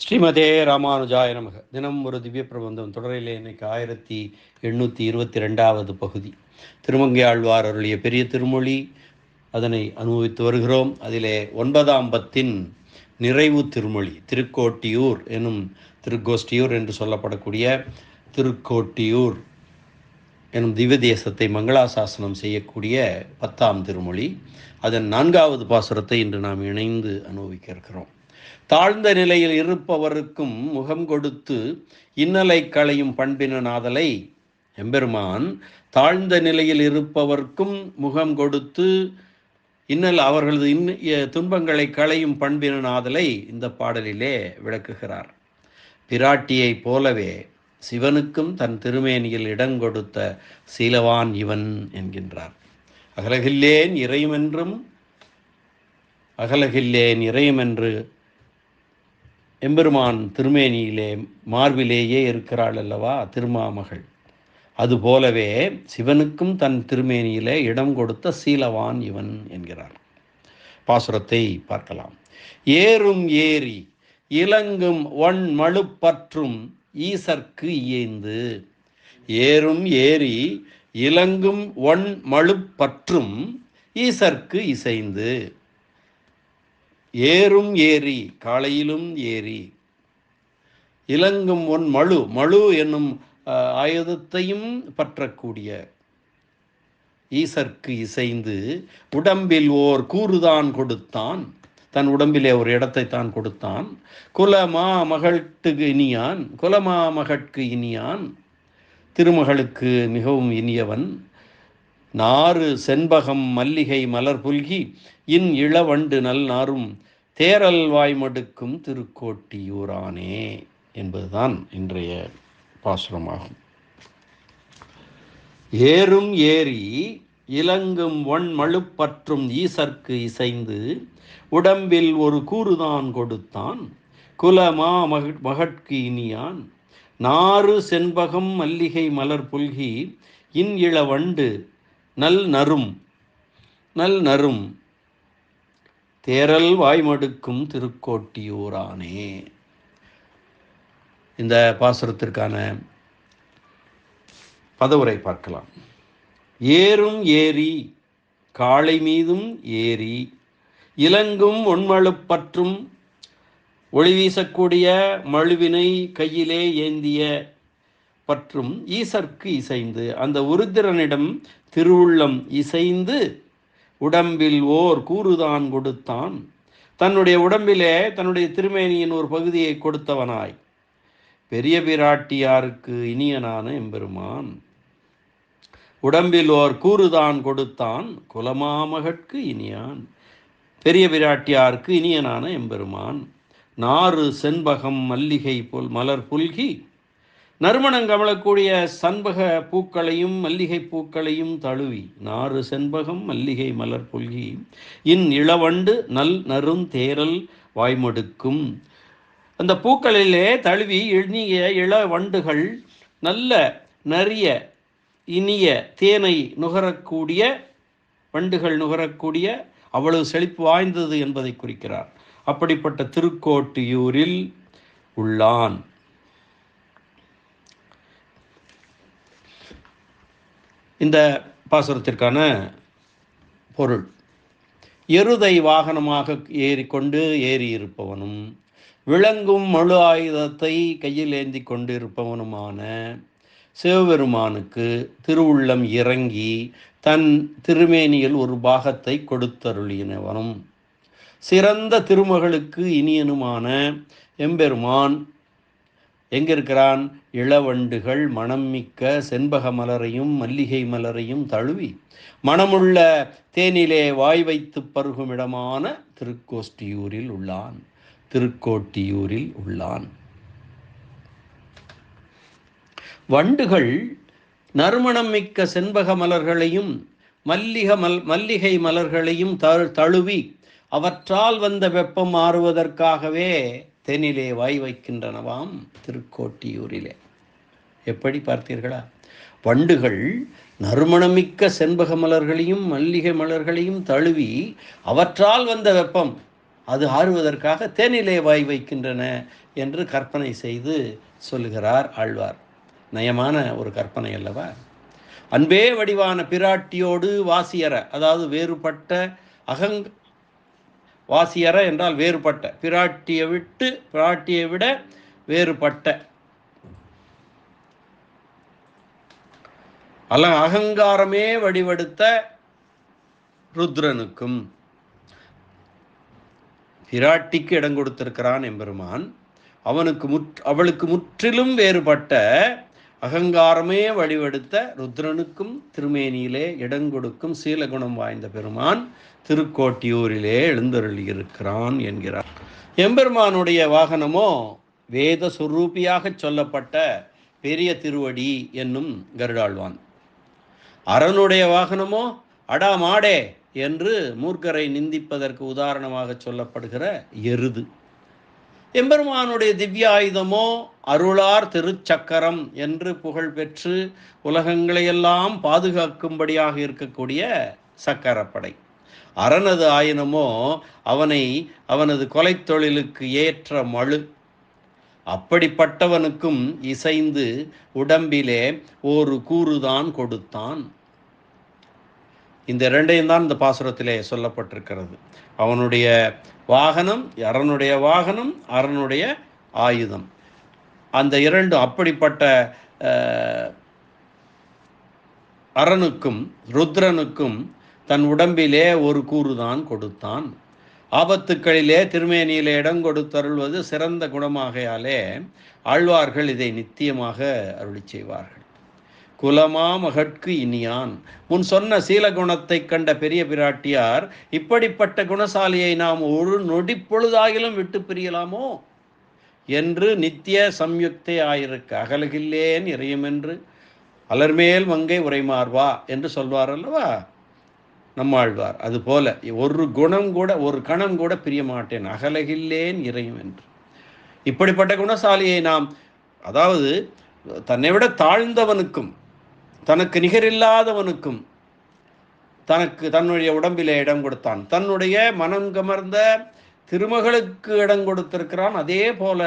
ஸ்ரீமதே ராமானுஜாய நமக. தினம் ஒரு திவ்ய பிரபந்தம் தொடரிலே இன்னைக்கு 1822வது பகுதி. திருமங்கை ஆழ்வார் அருளிய பெரிய திருமொழி, அதனை அனுபவித்து வருகிறோம். அதிலே 9ஆம் பத்தின் நிறைவு திருமொழி, திருக்கோட்டியூர் எனும் திருக்கோஷ்டியூர் என்று சொல்லப்படக்கூடிய திருக்கோட்டியூர் எனும் திவ்ய தேசத்தை மங்களாசாசனம் செய்யக்கூடிய 10ஆம் திருமொழி. அதன் 4வது பாசுரத்தை இன்று நாம் இணைந்து அனுபவிக்க இருக்கிறோம். தாழ்ந்த நிலையில் இருப்பவருக்கும் முகம் கொடுத்து இன்னலை களையும் பண்பினாதலை எம்பெருமான் தாழ்ந்த நிலையில் இருப்பவர்க்கும் முகம் கொடுத்து அவர்களது துன்பங்களை களையும் பண்பினாதலை இந்த பாடலிலே விளக்குகிறார். பிராட்டியை போலவே சிவனுக்கும் தன் திருமேனியில் இடம் கொடுத்த சீலவான் இவன் என்கின்றார். அகலகில்லேன் இறையுமென்று எம்பெருமான் திருமேனியிலே மார்பிலேயே இருக்கிறாள் அல்லவா திருமாமகள். அதுபோலவே சிவனுக்கும் தன் திருமேனியிலே இடம் கொடுத்த சீலவான் இவன் என்கிறார். பாசுரத்தை பார்க்கலாம். ஏறும் ஏரி இலங்கும் ஒன் மழுப்பற்றும் ஈசர்க்கு இயைந்து. ஏறும் ஏரி இலங்கும் ஒன் மழுப்பற்றும் ஈசர்க்கு இசைந்து. ஏறும் ஏரி, காலையிலும் ஏரி, இலங்கும் ஒன் மழு என்னும் ஆயுதத்தையும் பற்றக்கூடிய ஈசர்க்கு இசைந்து. உடம்பில் ஓர் கூறுதான் கொடுத்தான், தன் உடம்பிலே ஒரு இடத்தை தான் கொடுத்தான். குலமா மகட்கு இனியான், திருமகளுக்கு மிகவும் இனியவன். நாறு செண்பகம் மல்லிகை மலர் புல்கி இன் இளவண்டு நல் நாரும் தேரல் வாய்மடுக்கும் திருக்கோட்டியூரானே என்பதுதான் இன்றைய பாசுரமாகும். ஏறும் ஏரி இலங்கும் ஒன் மழுப்பற்றும் ஈசர்க்கு இசைந்து. உடம்பில் ஒரு கூறுதான் கொடுத்தான், குலமா மகட்கு இனியான். நாறு செண்பகம் மல்லிகை மலர் புல்கி இன் இளவண்டு நல் நரும் தேரல் வாய்மடுக்கும் திருக்கோட்டியூரானே. இந்த பாசுரத்திற்கான பதவுரை பார்க்கலாம். ஏறும் ஏரி, காளை மீதும் ஏரி, இலங்கும் ஒன்மழுப்பற்றும் ஒளி வீசக்கூடிய மழுவினை கையிலே ஏந்திய பற்றும் ஈசர்க்கு இசைந்து. அந்த உருத்திரனிடம் திருவுள்ளம் இசைந்து உடம்பில் ஓர் கூறுதான் கொடுத்தான். தன்னுடைய உடம்பிலே தன்னுடைய திருமேனியின் ஒரு பகுதியை கொடுத்தவனாய் பெரிய பிராட்டியாருக்கு இனியனான எம்பெருமான். உடம்பில் ஓர் கூறுதான் கொடுத்தான், குலமாமகட்கு இனியான், பெரிய பிராட்டியாருக்கு இனியனான எம்பெருமான். நாறு செண்பகம் மல்லிகை மலர் புல்கி, நறுமணம் கமலக்கூடிய சண்பக பூக்களையும் மல்லிகை பூக்களையும் தழுவி. நாறு செண்பகம் மல்லிகை மலர் புல்கி இன் இளவண்டு நல் நரும் தேரல் வாய்மடுக்கும். அந்த பூக்களிலே தழுவி இனிய இளவண்டுகள் நல்ல நறிய இனிய தேனை நுகரக்கூடிய வண்டுகள் நுகரக்கூடிய அவ்வளவு செழிப்பு வாய்ந்தது என்பதை குறிக்கிறார். அப்படிப்பட்ட திருக்கோட்டியூரில் உள்ளான். இந்த பாசுரத்திற்கான பொருள்: எருதை வாகனமாக ஏறிக்கொண்டு ஏறியிருப்பவனும் விளங்கும் மழு ஆயுதத்தை கையில் ஏந்தி கொண்டிருப்பவனுமான சிவபெருமானுக்கு திருவுள்ளம் இறங்கி தன் திருமேனியில் ஒரு பாகத்தை கொடுத்தருளினவனும் சிறந்த திருமகளுக்கு இனியனுமான எம்பெருமான் எங்கிருக்கிறான்? இளவண்டுகள் மணம் மிக்க செண்பக மலரையும் மல்லிகை மலரையும் தழுவி மணமுள்ள தேனிலே வாய் வைத்து பருகுமிடமான திருக்கோட்டியூரில் உள்ளான். வண்டுகள் நறுமணம் மிக்க செண்பக மலர்களையும் மல்லிகை மலர்களையும் தழுவி அவற்றால் வந்த வெப்பம் மாறுவதற்காகவே தேனிலே வாய் வைக்கின்றனவாம் திருக்கோட்டியூரிலே. எப்படி பார்த்தீர்களா? வண்டுகள் நறுமணமிக்க செண்பக மலர்களையும் மல்லிகை மலர்களையும் தழுவி அவற்றால் வந்த வெப்பம், அது ஆறுவதற்காக தேனிலே வாய் வைக்கின்றன என்று கற்பனை செய்து சொல்லுகிறார் ஆழ்வார். நயமான ஒரு கற்பனை அல்லவா? அன்பே வடிவான பிராட்டியோடு வாசியற, அதாவது வேறுபட்ட வாசியற என்றால் வேறுபட்ட, பிராட்டியை விட வேறுபட்ட அகங்காரமே வடிவெடுத்த ருத்ரனுக்கும், பிராட்டிக்கு இடம் கொடுத்திருக்கிறான் எம்பெருமான். அவளுக்கு முற்றிலும் வேறுபட்ட அகங்காரமே வடிவெடுத்த ருத்ரனுக்கும் திருமேனியிலே இடங்கொடுக்கும் சீலகுணம் வாய்ந்த பெருமான் திருக்கோட்டியூரிலே எழுந்தருளியிருக்கிறான் என்கிறார். எம்பெருமானுடைய வாகனமோ வேத சுரூபியாக சொல்லப்பட்ட பெரிய திருவடி என்னும் கருடாழ்வான். அரனுடைய வாகனமோ அடா மாடே என்று மூர்க்கரை நிந்திப்பதற்கு உதாரணமாக சொல்லப்படுகிற எருது. எம்பெருமானுடைய திவ்ய ஆயுதமோ அருளார் திருச்சக்கரம் என்று புகழ் பெற்று உலகங்களையெல்லாம் பாதுகாக்கும்படியாக இருக்கக்கூடிய சக்கரப்படை. அரணது ஆயுதமோ அவனது கொலை தொழிலுக்கு ஏற்ற மழு. அப்படிப்பட்டவனுக்கும் இசைந்து உடம்பிலே ஒரு கூறுதான் கொடுத்தான். இந்த இரண்டையும் தான் இந்த பாசுரத்திலே சொல்லப்பட்டிருக்கிறது. அவனுடைய வாகனம், அரனுடைய வாகனம், அரனுடைய ஆயுதம், அந்த இரண்டு அப்படிப்பட்ட அரனுக்கும் ருத்ரனுக்கும் தன் உடம்பிலே ஒரு கூறுதான் கொடுத்தான். ஆபத்துக்களிலே திருமேனியிலே இடம் கொடுத்தருள்வது சிறந்த குணமாகையாலே ஆழ்வார்கள் இதை நித்தியமாக அருளி செய்வார்கள். குலமா மகட்கு இனியான். முன் சொன்ன சீலகுணத்தை கண்ட பெரிய பிராட்டியார் இப்படிப்பட்ட குணசாலியை நாம் ஒரு நொடி பொழுதாகிலும் விட்டு பிரியலாமோ என்று நித்திய சம்யுக்தே ஆயிருக்க அகலகில்லேன் இறையுமென்று அலர்மேல் மங்கை உரைமார்வா என்று சொல்வார் அல்லவா நம்மாழ்வார். அதுபோல ஒரு குணம் கூட, ஒரு கணம் கூட பிரிய மாட்டேன், அகலகில்லேன் இறையும் என்று. இப்படிப்பட்ட குணசாலியை நாம், அதாவது தன்னை விட தாழ்ந்தவனுக்கும் தனக்கு நிகரில்லாதவனுக்கும் தன்னுடைய உடம்பிலே இடம் கொடுத்தான். தன்னுடைய மனம் கமர்ந்த திருமகளுக்கு இடம் கொடுத்திருக்கிறான். அதே போல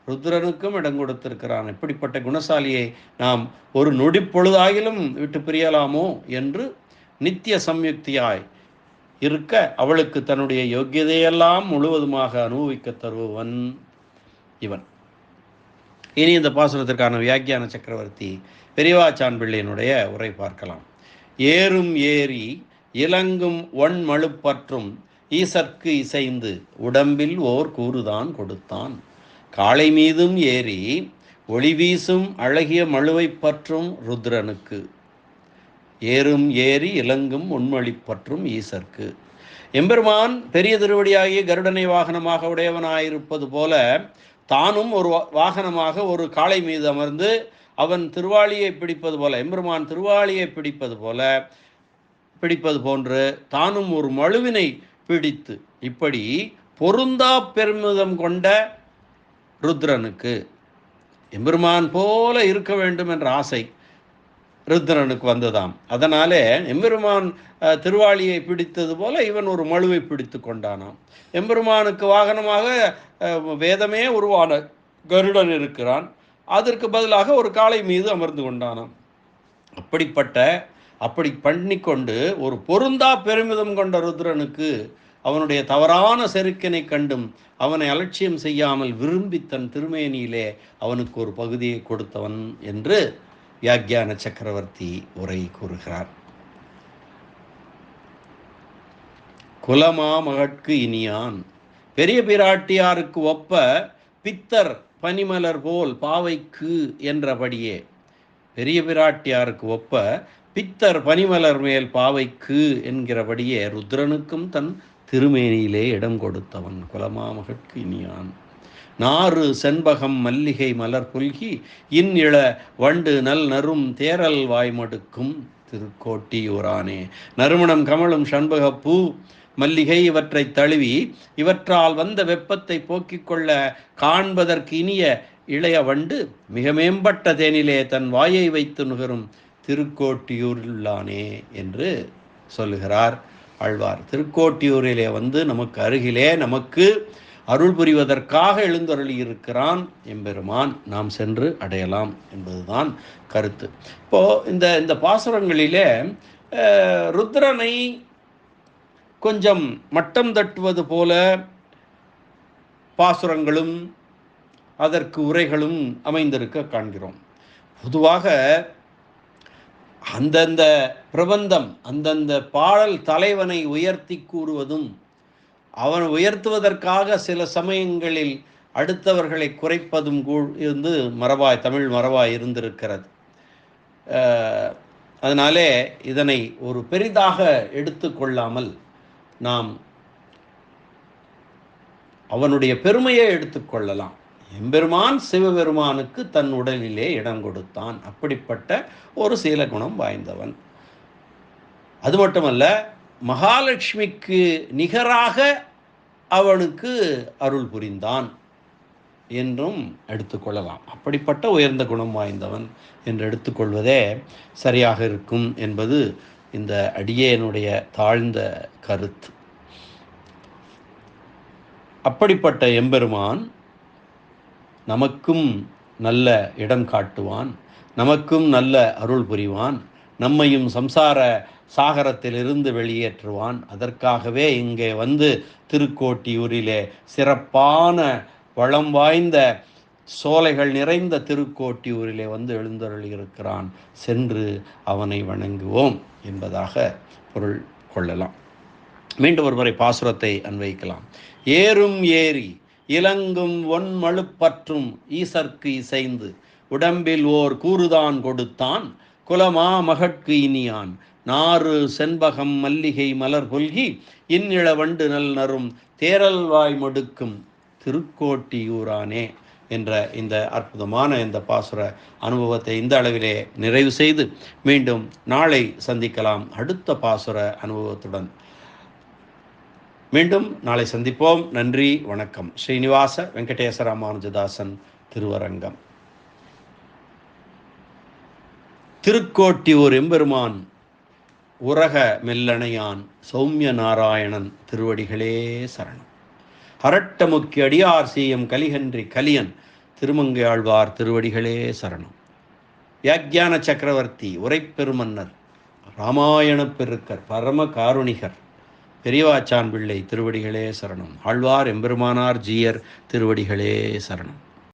ருத்ரனுக்கும் இடம் கொடுத்திருக்கிறான். இப்படிப்பட்ட குணசாலியை நாம் ஒரு நொடி பொழுதாகிலும் விட்டு பிரியலாமோ என்று நித்திய சம்யுக்தியாய் இருக்க அவளுக்கு தன்னுடைய யோக்கியதையெல்லாம் முழுவதுமாக அனுபவிக்க தருவன் இவன். இனி இந்த பாசுரத்திற்கான வியாக்கியான சக்கரவர்த்தி பெரியவாச்சான் பிள்ளையினுடைய உரை பார்க்கலாம். ஏறும் ஏறி இலங்கும் ஒன் மழுப்பற்றும் ஈசற்கு இசைந்து உடம்பில் ஓர் கூறுதான் கொடுத்தான். காளை மீதும் ஏறி ஒளி வீசும் அழகிய மழுவை பற்றும் ருத்ரனுக்கு. ஏறும் ஏறி இலங்கும் உண்மொழி பற்றும் ஈசற்கு. எம்பெருமான் பெரிய திருவடியாகிய கருடனை வாகனமாக உடையவனாயிருப்பது போல தானும் ஒரு வாகனமாக ஒரு காளை மீது அமர்ந்து அவன் திருவாளியை பிடிப்பது போல, எம்பெருமான் திருவாளியை பிடிப்பது போன்று தானும் ஒரு மழுவினை பிடித்து, இப்படி பொருந்தா பெருமிதம் கொண்ட ருத்ரனுக்கு எம்பெருமான் போல இருக்க வேண்டும் என்ற ஆசை ருத்ரனுக்கு வந்ததாம். அதனாலே எம்பெருமான் திருவாளியை பிடித்தது போல இவன் ஒரு மழுவை பிடித்து கொண்டானாம். எம்பெருமானுக்கு வாகனமாக வேதமே உருவான கருடன் இருக்கிறான். அதற்கு பதிலாக ஒரு காளை மீது அமர்ந்து கொண்டானாம். அப்படி பண்ணிக்கொண்டு ஒரு பொருந்தா பெருமிதம் கொண்ட ருத்ரனுக்கு அவனுடைய தவறான செருக்கினை கண்டும் அவனை அலட்சியம் செய்யாமல் விரும்பி தன் திருமேனியிலே அவனுக்கு ஒரு பகுதியை கொடுத்தவன் என்று வியாக்கியான சக்கரவர்த்தி உரை கூறுகிறார். குலமா மகட்கு இனியான். பெரிய பிராட்டியாருக்கு ஒப்ப பித்தர் பனிமலர் போல் பாவைக்கு என்றபடியே, பெரிய பிராட்டியாருக்கு ஒப்ப பித்தர் பனிமலர் மேல் பாவைக்கு என்கிறபடியே ருத்ரனுக்கும் தன் திருமேனியிலே இடம் கொடுத்தவன். குலமா மகட்கு இனியான். நாறு செண்பகம் மல்லிகை மலர் புல்கி இன்இள வண்டு நல் நரும் தேரல் வாய்மடுக்கும் திருக்கோட்டியூரானே. நறுமணம் கமலும் சண்பகப்பூ மல்லிகை இவற்றை தழுவி இவற்றால் வந்த வெப்பத்தை போக்கிக் கொள்ள காண்பதற்கு இனிய இளைய வண்டு மிக மேம்பட்ட தேனிலே தன் வாயை வைத்து நுகரும் திருக்கோட்டியூருள்ளானே என்று சொல்லுகிறார் ஆழ்வார். திருக்கோட்டியூரிலே வந்து நமக்கு அருகிலே நமக்கு அருள் புரிவதற்காக எழுந்தருளி இருக்கிறான் எம்பெருமான். நாம் சென்று அடையலாம் என்பதுதான் கருத்து. இப்போ இந்த இந்த பாசுரங்களிலே ருத்ரனை கொஞ்சம் மட்டம் தட்டுவது போல பாசுரங்களும் அதற்கு உரைகளும் அமைந்திருக்க காண்கிறோம். பொதுவாக அந்தந்த பிரபந்தம் அந்தந்த பாடல் தலைவனை உயர்த்தி கூறுவதும் அவன் உயர்த்துவதற்காக சில சமயங்களில் அடுத்தவர்களை குறைப்பதும் இருந்து தமிழ் மரபாய் இருந்திருக்கிறது. அதனாலே இதனை ஒரு பெரிதாக எடுத்துக்கொள்ளாமல் நாம் அவனுடைய பெருமையை எடுத்துக்கொள்ளலாம். எம்பெருமான் சிவபெருமானுக்கு தன் உடலிலே இடம் கொடுத்தான். அப்படிப்பட்ட ஒரு சீலகுணம் வாய்ந்தவன். அது மட்டுமல்ல, மகாலட்சுமிக்கு நிகராக அவனுக்கு அருள் புரிந்தான் என்றும் எடுத்துக்கொள்ளலாம். அப்படிப்பட்ட உயர்ந்த குணம் வாய்ந்தவன் என்று எடுத்துக்கொள்வதே சரியாக இருக்கும் என்பது இந்த அடியேனுடைய தாழ்ந்த கருத்து. அப்படிப்பட்ட எம்பெருமான் நமக்கும் நல்ல இடம் காட்டுவான், நமக்கும் நல்ல அருள் புரிவான், நம்மையும் சம்சார சாகரத்திலிருந்து வெளியேற்றுவான். அதற்காகவே இங்கே வந்து திருக்கோட்டியூரிலே சிறப்பான வளம் வாய்ந்த சோலைகள் நிறைந்த திருக்கோட்டியூரிலே வந்து எழுந்தருளியிருக்கிறான். சென்று அவனை வணங்குவோம் என்பதாக பொருள் கொள்ளலாம். மீண்டும் ஒரு முறை பாசுரத்தை அன்வைக்கலாம். ஏறும் ஏரி இலங்கும் ஒன்மழுப்பற்றும் ஈசற்கு இசைந்து உடம்பில் ஓர் கூறுதான் கொடுத்தான் குலமா மகட்கு இனியான் நாறு செண்பகம் மல்லிகை மலர் புல்கி இன்னிள வண்டு நல் நரும் தேரல்வாய் மொடுக்கும் திருக்கோட்டியூரானே என்ற இந்த அற்புதமான இந்த பாசுர அனுபவத்தை இந்த அளவிலே நிறைவு செய்து மீண்டும் நாளை சந்திக்கலாம் அடுத்த பாசுர அனுபவத்துடன். மீண்டும் நாளை சந்திப்போம். நன்றி, வணக்கம். ஸ்ரீனிவாச வெங்கடேச ராமானுஜதாசன், திருவரங்கம். திருக்கோட்டியூர் எம்பெருமான் உரக மெல்லணையான் சௌமிய நாராயணன் திருவடிகளே சரணம். அரட்டமுக்கி அடியார் சீயம் கலிகன்றி கலியன் திருமங்கை ஆழ்வார் திருவடிகளே சரணம். வியாக்கியான சக்கரவர்த்தி உரைப்பெருமன்னர் ராமாயண பெருக்கர் பரம காருணிகர் பெரியவாச்சான் பிள்ளை திருவடிகளே சரணம். ஆழ்வார் எம்பெருமானார் ஜீயர் திருவடிகளே சரணம்.